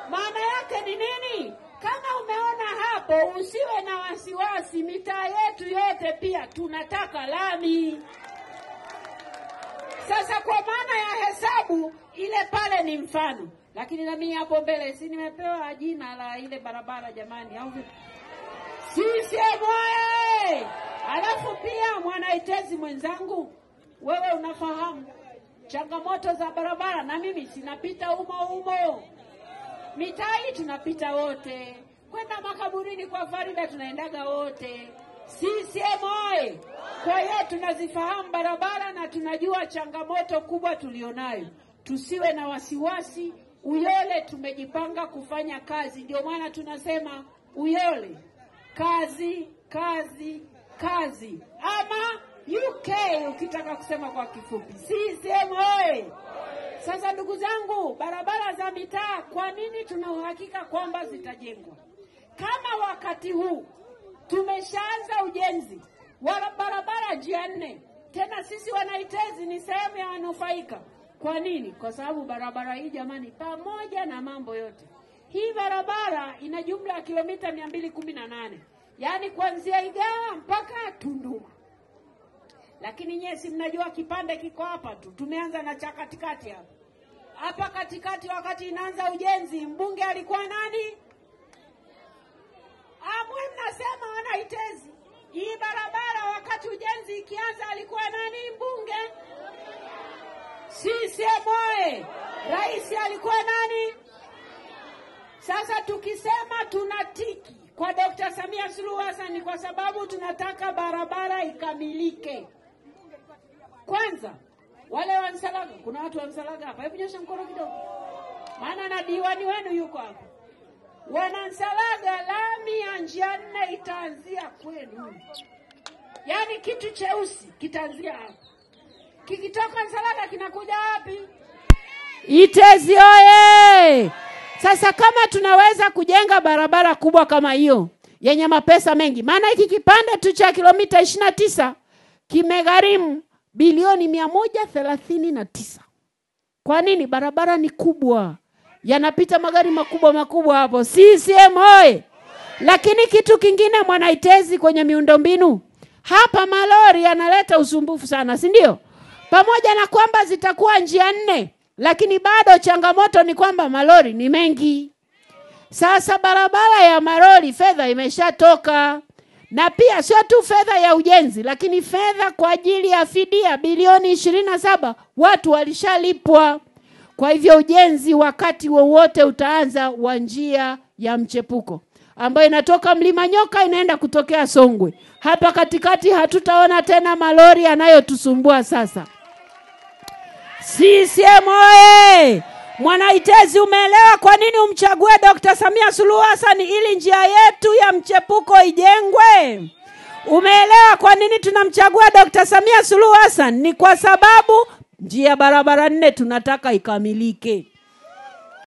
Maana yake ni nini? Kama umeona hapo, usiwe na wasiwasi, mitaa yetu yote pia tunataka lami. Sasa kwa maana ya hesabu, ile pale ni mfano. Lakini na mimi hapo mbele, si nimepewa jina la ile barabara jamani, au CCM oye! Alafu pia Mwanaitezi mwenzangu, wewe unafahamu changamoto za barabara, na mimi sinapita umo. Mitaa hii tunapita wote. Kwenda makaburini kwa Farida tunaendaga wote. CCM oye! Kwa hiyo tunazifahamu barabara na tunajua changamoto kubwa tulionayo. Tusiwe na wasiwasi. Uyole tumejipanga kufanya kazi. Ndio maana tunasema Uyole kazi. Ama UK ukitaka kusema kwa kifupi. CCM oye! Sasa ndugu zangu, barabara za mitaa, kwa nini tuna uhakika kwamba zitajengwa? Kama wakati huu tumeshaanza ujenzi wa barabara njia 4, tena sisi Wanaitezi ni sehemu ya wanufaika. Kwa nini? Kwa sababu barabara hii jamani, pamoja na mambo yote, hii barabara ina jumla ya kilomita 218. Yaani kuanzia Igawa mpaka Tunduma. Lakini nyesi mnajua kipande kiko hapa tu. Tumeanza na cha katikati hapa. Hapa katikati wakati inaanza ujenzi, mbunge alikuwa nani? Amwe mnasema Wanaitezi. Hii barabara wakati ujenzi ikianza alikuwa nani mbunge? CCM oye! Rais alikuwa nani? Sasa tukisema tunatiki kwa Dr. Samia Suluhu Hassan kwa sababu tunataka barabara ikamilike. Kwanza, wale wa Msalaga, kuna watu wa Msalaga hapa. Hebu nyosha mkono kidogo. Maana na diwani wenu yuko hapa. Wana Msalaga, lami ya njia 4 itaanzia kwenu. Yaani kitu cheusi kitaanzia hapa. Kikitoka Msalaga kinakuja wapi? Itezi oye! Sasa kama tunaweza kujenga barabara kubwa kama hiyo yenye mapesa mengi, maana hiki kipande tu cha kilomita 29 kimegharimu bilioni 139. Kwa nini? Barabara ni kubwa, yanapita magari makubwa hapo. CCM oye! Lakini kitu kingine Mwanaitezi kwenye miundombinu, hapa malori yanaleta usumbufu sana, si ndio? Pamoja na kwamba zitakuwa njia 4, lakini bado changamoto ni kwamba malori ni mengi. Sasa barabara ya malori fedha imeshatoka. Na pia sio tu fedha ya ujenzi, lakini fedha kwa ajili ya fidia bilioni 27 watu walishalipwa. Kwa hivyo ujenzi wakati wowote utaanza wa njia ya mchepuko ambayo inatoka Mlima Nyoka inaenda kutokea Songwe. Hapa katikati hatutaona tena malori yanayotusumbua sasa. CCM oye! Mwanaitezi, umeelewa kwa nini umchague Dr. Samia Suluhu Hassan ili njia yetu ya mchepuko ijengwe? Umeelewa kwa nini tunamchagua Dr. Samia Suluhu Hassan? Ni kwa sababu njia barabara 4 tunataka ikamilike.